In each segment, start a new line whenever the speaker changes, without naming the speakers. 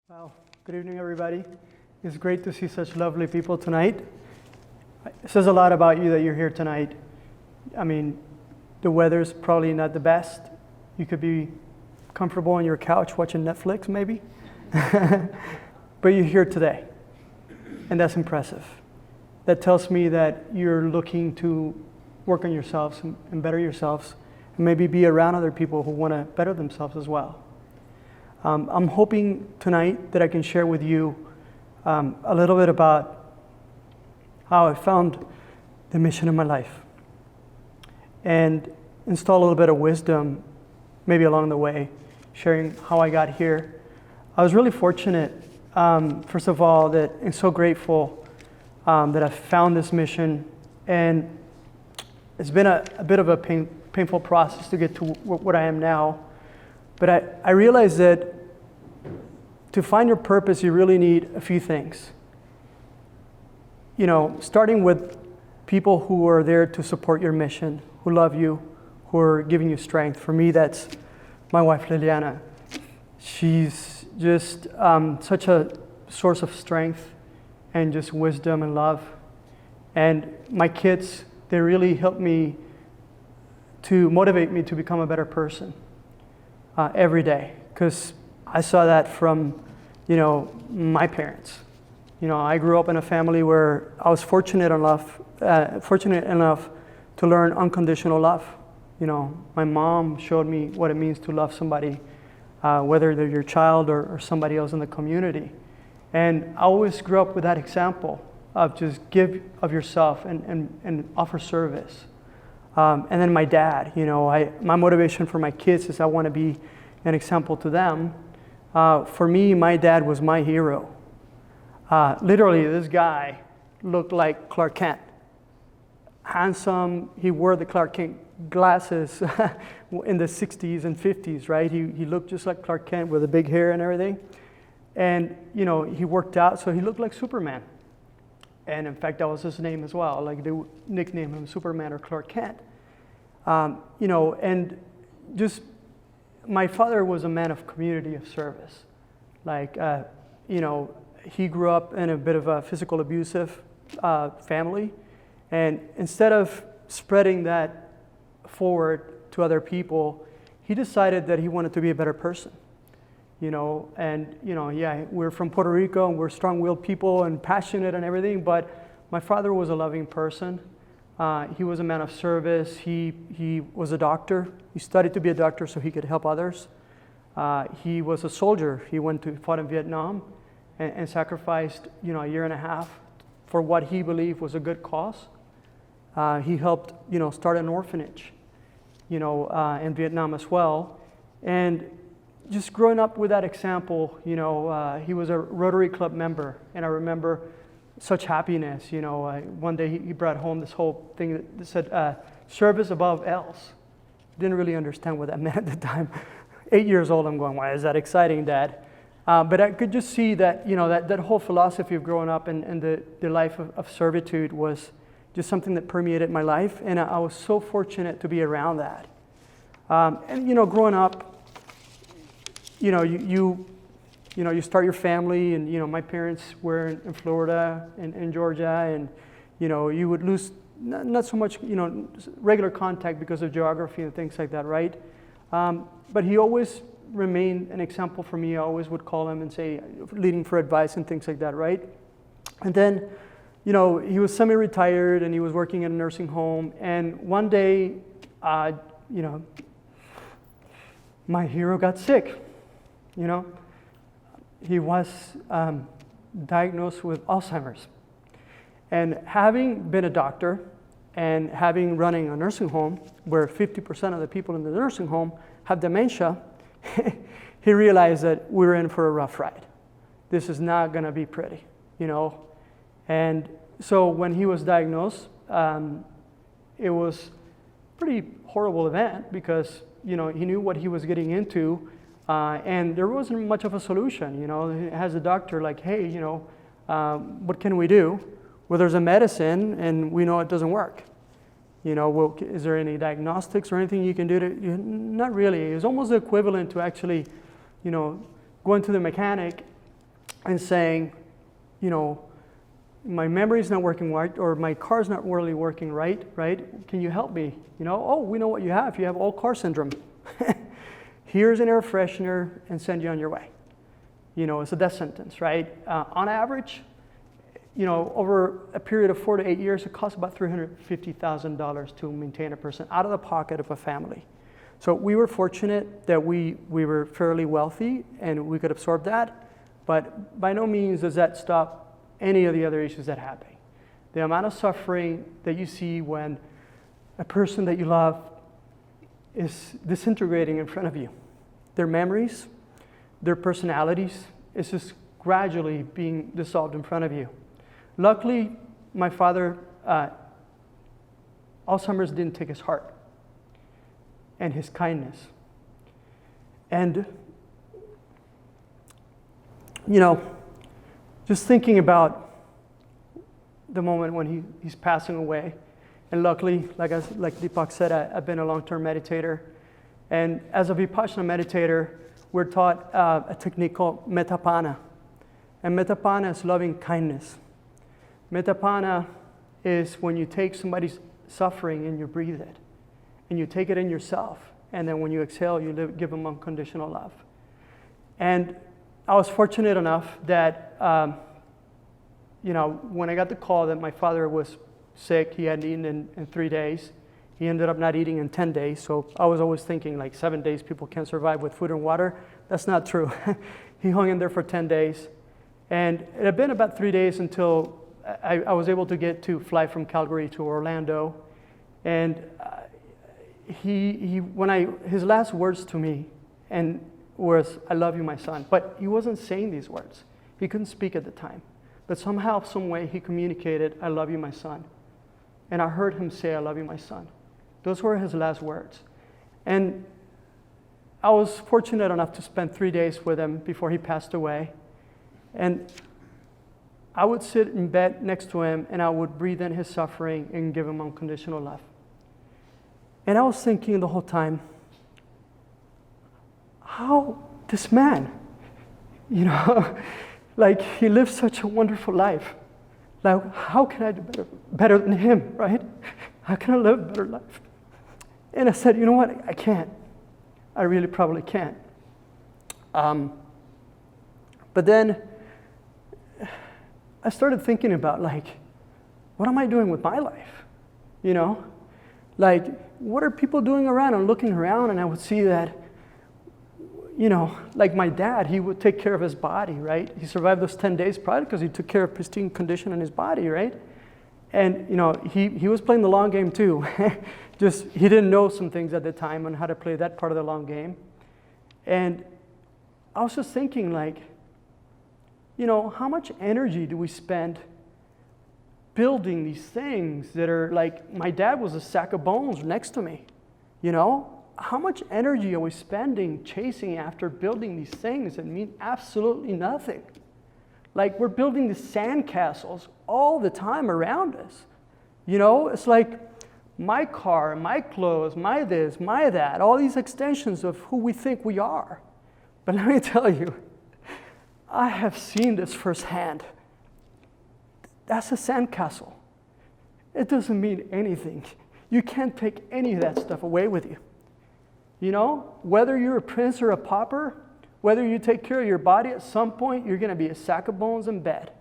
Well, good evening, everybody. It's great to see such lovely people tonight. It says a lot about you that you're here tonight. I mean, the weather's probably not the best. You could be comfortable on your couch watching Netflix, maybe. But you're here today, and that's impressive. That tells me that you're looking to work on yourselves and better yourselves, and maybe be around other people who want to better themselves as well. I'm hoping tonight that I can share with you a little bit about how I found the mission of my life and install a little bit of wisdom maybe along the way, sharing how I got here. I was really fortunate, first of all, and so grateful that I found this mission, and it's been a bit of a painful process to get to what I am now. But I realized that to find your purpose, you really need a few things. You know, starting with people who are there to support your mission, who love you, who are giving you strength. For me, that's my wife, Liliana. She's just such a source of strength and just wisdom and love. And my kids, they really help me to motivate me to become a better person. Every day, because I saw that from, my parents. I grew up in a family where I was fortunate enough to learn unconditional love. My mom showed me what it means to love somebody, whether they're your child or somebody else in the community. And I always grew up with that example of just give of yourself and offer service. And then my dad, my motivation for my kids is I want to be an example to them. For me, my dad was my hero. Literally, this guy looked like Clark Kent. Handsome, he wore the Clark Kent glasses in the 60s and 50s, right? He looked just like Clark Kent with the big hair and everything. And, he worked out, so he looked like Superman. And in fact, that was his name as well. Like they would nickname him Superman or Clark Kent. And just my father was a man of community of service. He grew up in a bit of a physical abusive family. And instead of spreading that forward to other people, he decided that he wanted to be a better person. We're from Puerto Rico and we're strong-willed people and passionate and everything, but my father was a loving person. He was a man of service. He was a doctor. He studied to be a doctor so he could help others. He was a soldier. He fought in Vietnam and sacrificed, a year and a half for what he believed was a good cause. He helped, start an orphanage, in Vietnam as well. And just growing up with that example, he was a Rotary Club member, and I remember such happiness. One day he brought home this whole thing that said, service above else. Didn't really understand what that meant at the time. 8 years old, I'm going, why is that exciting, Dad? But I could just see that, that whole philosophy of growing up and the life of servitude was just something that permeated my life, and I was so fortunate to be around that. Growing up, you start your family, and my parents were in Florida and in Georgia, and you would lose not so much regular contact because of geography and things like that, right? But he always remained an example for me. I always would call him and say, leading for advice and things like that, right? And then, he was semi-retired and he was working in a nursing home. And one day, my hero got sick. He was diagnosed with Alzheimer's. And having been a doctor and running a nursing home where 50% of the people in the nursing home have dementia, he realized that we're in for a rough ride. This is not going to be pretty, And so when he was diagnosed, it was a pretty horrible event because, he knew what he was getting into. And there wasn't much of a solution, as a doctor, like, hey, what can we do? Well, there's a medicine, and we know it doesn't work. Is there any diagnostics or anything you can do not really. It's almost equivalent to actually, going to the mechanic and saying, my memory's not working right, or my car's not really working right? Can you help me? Oh, we know what you have. You have old car syndrome. Here's an air freshener and send you on your way. It's a death sentence, right? On average, over a period of 4 to 8 years, it costs about $350,000 to maintain a person out of the pocket of a family. So we were fortunate that we were fairly wealthy and we could absorb that, but by no means does that stop any of the other issues that happen. The amount of suffering that you see when a person that you love is disintegrating in front of you. Their memories, their personalities, is just gradually being dissolved in front of you. Luckily, my father, Alzheimer's didn't take his heart and his kindness. And, just thinking about the moment when he's passing away, and luckily, like Deepak said, I've been a long-term meditator. And as a Vipassana meditator, we're taught a technique called metapana. And metapana is loving kindness. Metapana is when you take somebody's suffering and you breathe it. And you take it in yourself. And then when you exhale, you give them unconditional love. And I was fortunate enough that, when I got the call that my father was sick, he hadn't eaten in 3 days. He ended up not eating in 10 days. So I was always thinking 7 days people can't survive with food and water. That's not true. He hung in there for 10 days. And it had been about 3 days until I was able to fly from Calgary to Orlando. And his last words to me was, "I love you, my son." But he wasn't saying these words. He couldn't speak at the time. But somehow, some way, he communicated, "I love you, my son." And I heard him say, "I love you, my son." Those were his last words. And I was fortunate enough to spend 3 days with him before he passed away. And I would sit in bed next to him and I would breathe in his suffering and give him unconditional love. And I was thinking the whole time, how this man, he lived such a wonderful life. How can I do better than him, right? How can I live a better life? And I said, you know what? I can't. I really probably can't. But then I started thinking about, what am I doing with my life? What are people doing around? I'm looking around and I would see that, my dad, he would take care of his body, right? He survived those 10 days probably because he took care of pristine condition in his body, right? And, he was playing the long game too. Just, he didn't know some things at the time on how to play that part of the long game. And I was just thinking, how much energy do we spend building these things that are my dad was a sack of bones next to me, How much energy are we spending chasing after building these things that mean absolutely nothing? We're building these sandcastles all the time around us. It's my car, my clothes, my this, my that, all these extensions of who we think we are. But let me tell you, I have seen this firsthand. That's a sandcastle. It doesn't mean anything. You can't take any of that stuff away with you. Whether you're a prince or a pauper, whether you take care of your body, at some point you're going to be a sack of bones in bed.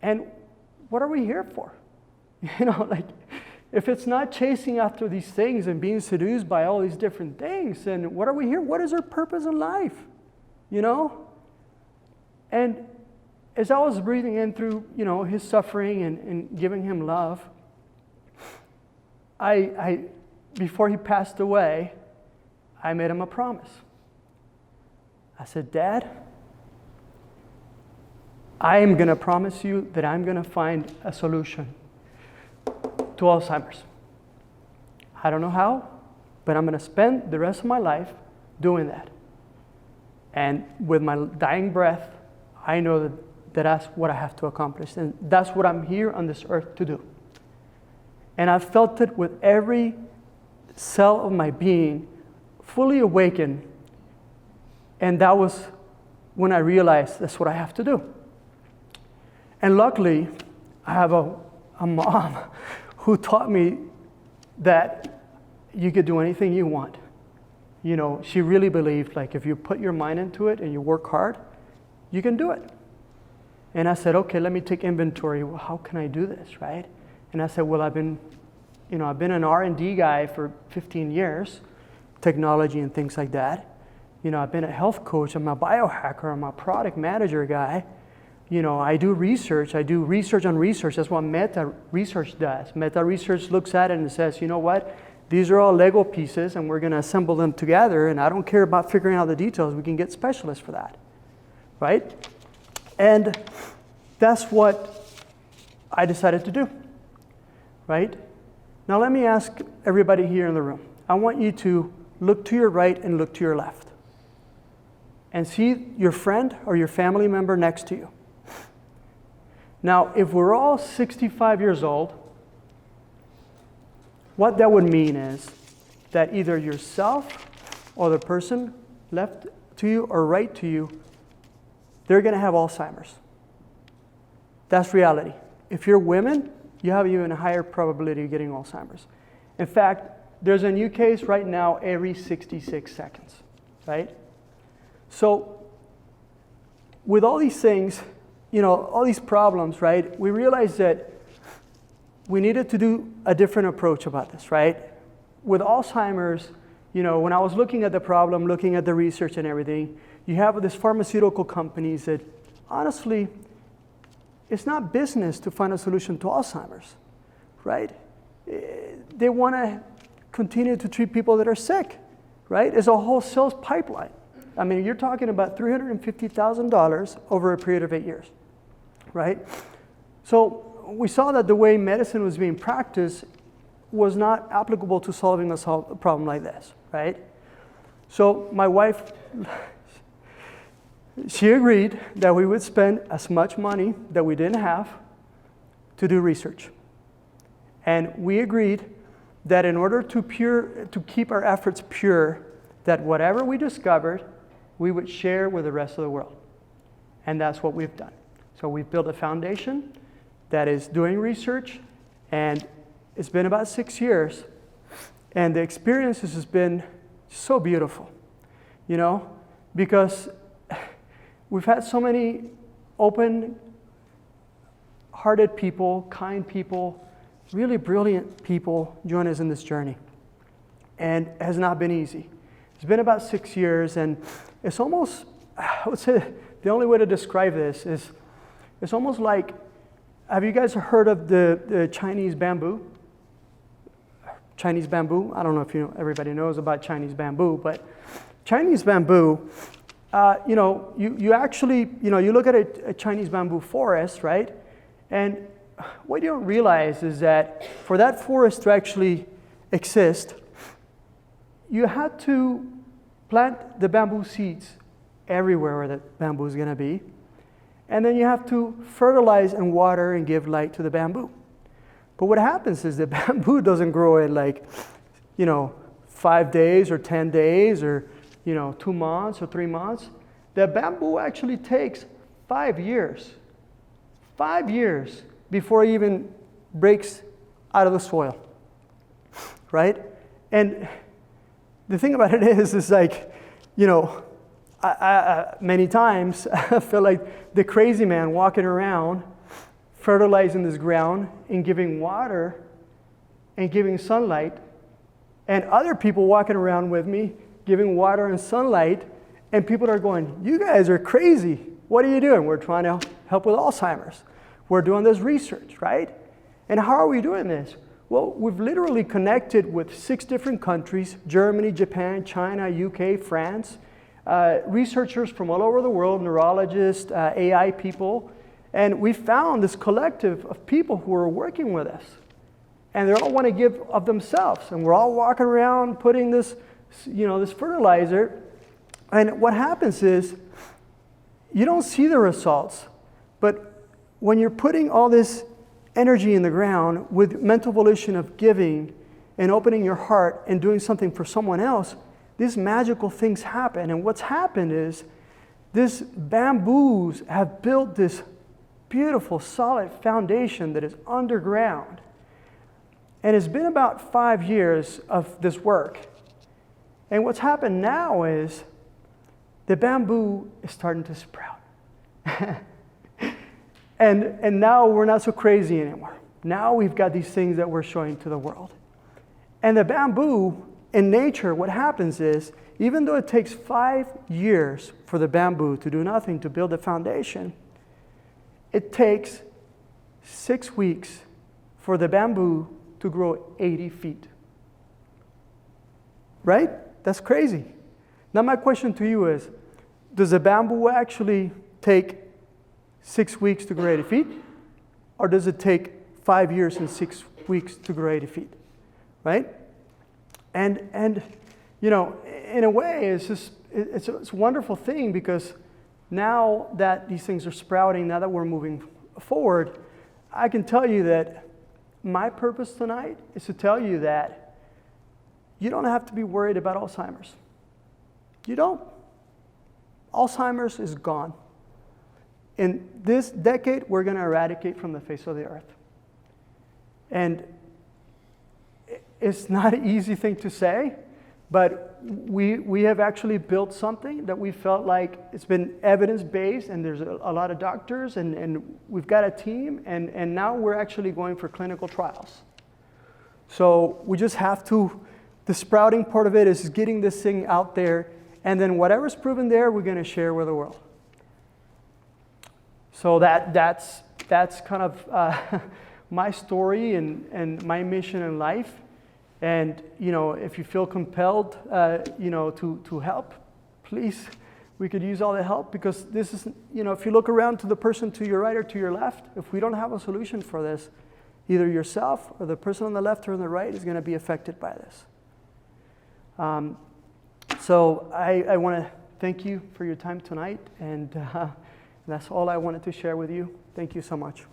And what are we here for? If it's not chasing after these things and being seduced by all these different things, then what are we here? What is our purpose in life? And as I was breathing in through, his suffering and giving him love, I before he passed away, I made him a promise. I said, "Dad, I am going to promise you that I'm going to find a solution to Alzheimer's. I don't know how, but I'm going to spend the rest of my life doing that. And with my dying breath, I know that that's what I have to accomplish. And that's what I'm here on this earth to do." And I felt it with every cell of my being, fully awakened. And that was when I realized that's what I have to do. And luckily, I have a mom who taught me that you could do anything you want. She really believed, like, if you put your mind into it and you work hard, you can do it. And I said, okay, let me take inventory. Well, how can I do this, right? And I said, well, I've been an R&D guy for 15 years, technology and things like that. I've been a health coach. I'm a biohacker. I'm a product manager guy. I do research. I do research on research. That's what meta research does. Meta research looks at it and says, you know what? These are all Lego pieces, and we're going to assemble them together, and I don't care about figuring out the details. We can get specialists for that, right? And that's what I decided to do, right? Now let me ask everybody here in the room. I want you to look to your right and look to your left and see your friend or your family member next to you. Now, if we're all 65 years old, what that would mean is that either yourself or the person left to you or right to you, they're going to have Alzheimer's. That's reality. If you're women, you have even a higher probability of getting Alzheimer's. In fact, there's a new case right now every 66 seconds, right? So with all these things, all these problems, right, we realized that we needed to do a different approach about this, right? With Alzheimer's, when I was looking at the problem, looking at the research and everything, you have these pharmaceutical companies that, honestly, it's not business to find a solution to Alzheimer's, right? They want to continue to treat people that are sick, right? It's a whole sales pipeline. I mean, you're talking about $350,000 over a period of 8 years, right? So we saw that the way medicine was being practiced was not applicable to solving a problem like this, right? So my wife, she agreed that we would spend as much money that we didn't have to do research. And we agreed that in order to keep our efforts pure, that whatever we discovered, we would share with the rest of the world. And that's what we've done. So we've built a foundation that is doing research, and it's been about 6 years, and the experiences has been so beautiful, because we've had so many open-hearted people, kind people, really brilliant people join us in this journey, and it has not been easy. It's been about 6 years, and it's almost, I would say, the only way to describe this is, it's almost like, have you guys heard of the Chinese bamboo? Chinese bamboo, I don't know if everybody knows about Chinese bamboo, but Chinese bamboo, you actually, you look at a Chinese bamboo forest, right? And what you don't realize is that for that forest to actually exist, you had to plant the bamboo seeds everywhere where the bamboo is going to be. And then you have to fertilize and water and give light to the bamboo. But what happens is the bamboo doesn't grow in 5 days or 10 days or 2 months or 3 months. The bamboo actually takes 5 years. 5 years before it even breaks out of the soil, right? And the thing about it is like, I many times I feel like the crazy man walking around fertilizing this ground and giving water and giving sunlight, and other people walking around with me giving water and sunlight, and people are going, you guys are crazy. What are you doing? We're trying to help with Alzheimer's. We're doing this research, right? And how are we doing this? Well, we've literally connected with 6 different countries: Germany, Japan, China, UK, France, researchers from all over the world, neurologists, AI people, and we found this collective of people who are working with us. And they all want to give of themselves, and we're all walking around putting this, this fertilizer. And what happens is, you don't see the results, but when you're putting all this energy in the ground with mental volition of giving and opening your heart and doing something for someone else, these magical things happen. And what's happened is these bamboos have built this beautiful, solid foundation that is underground. And it's been about 5 years of this work. And what's happened now is the bamboo is starting to sprout. and now we're not so crazy anymore. Now we've got these things that we're showing to the world. And the bamboo, in nature, what happens is, even though it takes 5 years for the bamboo to do nothing, to build a foundation, it takes 6 weeks for the bamboo to grow 80 feet. Right? That's crazy. Now my question to you is, does the bamboo actually take 6 weeks to grow 80 feet? Or does it take 5 years and 6 weeks to grow 80 feet? Right? And you know, in a way, it's a wonderful thing, because now that these things are sprouting, now that we're moving forward, I can tell you that my purpose tonight is to tell you that you don't have to be worried about Alzheimer's. You don't. Alzheimer's is gone. In this decade, we're going to eradicate from the face of the earth. And it's not an easy thing to say, but we have actually built something that we felt like it's been evidence-based, and there's a lot of doctors, and we've got a team, and now we're actually going for clinical trials. So we just have to, the sprouting part of it is getting this thing out there, and then whatever's proven there, we're going to share with the world. So that's kind of my story and my mission in life. And you know, if you feel compelled, you know, to help, please, we could use all the help, because this is, you know, if you look around to the person to your right or to your left, if we don't have a solution for this, either yourself or the person on the left or on the right is going to be affected by this. So I want to thank you for your time tonight, and that's all I wanted to share with you. Thank you so much.